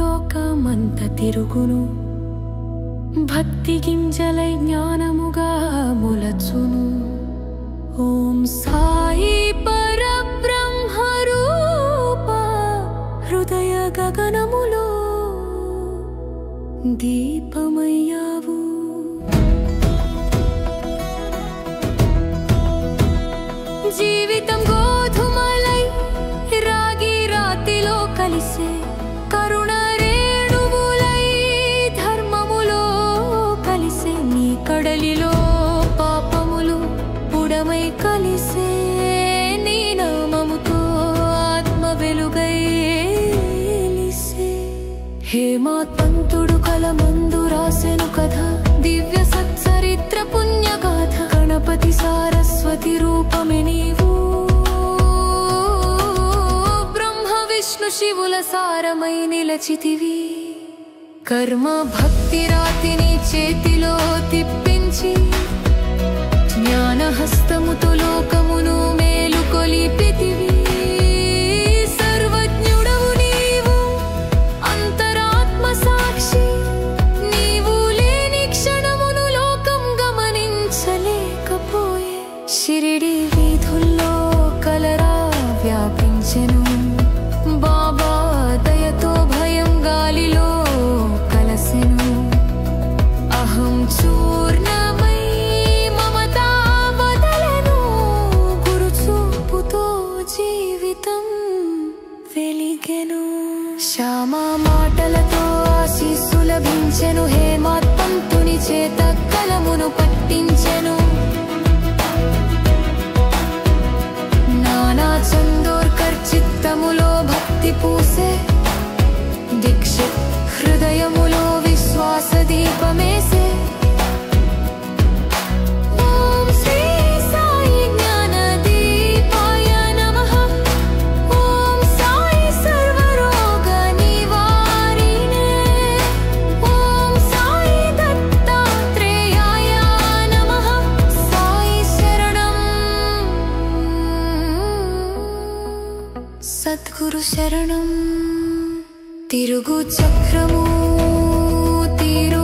లోకమంత తిరుగును భక్తి గింజలై జ్ఞానముగా మొలచును ఓం సాయి పరబ్రహ్మ రూప హృదయ గగనములో దీపమయ్యావు జీవితం గోధుమలై రాగి రాతిలో కలిసే కరుణ రేణువులై ధర్మములో కలిసే నీ కడలిలో పాపములు పుడమై కలిసే నీ నామముతో ఆత్మ వెలుగై హేమాత్మంతుడు కలమందు రాసెను కథ దివ్య సచ్చరిత్ర పుణ్యగాథ గణపతి సారస్వతి రూపమే నీవు బ్రహ్మ విష్ణు శివుల సారమై నిలచితివి కర్మ భక్తి రాతిని చేతిలో తిప్పించి జ్ఞానహస్తముతో లోకమును మేలుకొలిపితివి షిరిడి వీధుల్లో కలరా వ్యాపించెను బాబా దయతో భయం గాలిలో కలసెను అహం చూర్ణమై మమతా వదలెను గురు చూపుతో జీవితం వెలిగెను శ్యామ మాటలతో ఆశీస్సు లభించెను హేమాత్మంతుని చేత కలమును పట్టించెను చందోర్కర్ చిత్తములో భక్తి పూసే దీక్షిత్ హృదయములో విశ్వాస దీపమేసే ఓం శ్రీ సాయి జ్ఞాన దీపాయ నమః ఓం సాయి సర్వరోగ నివారిణే ఓం సాయి దత్తాత్రేయాయ నమః సాయి శరణం సద్గురు శరణం తిరుగు చక్రము తీరు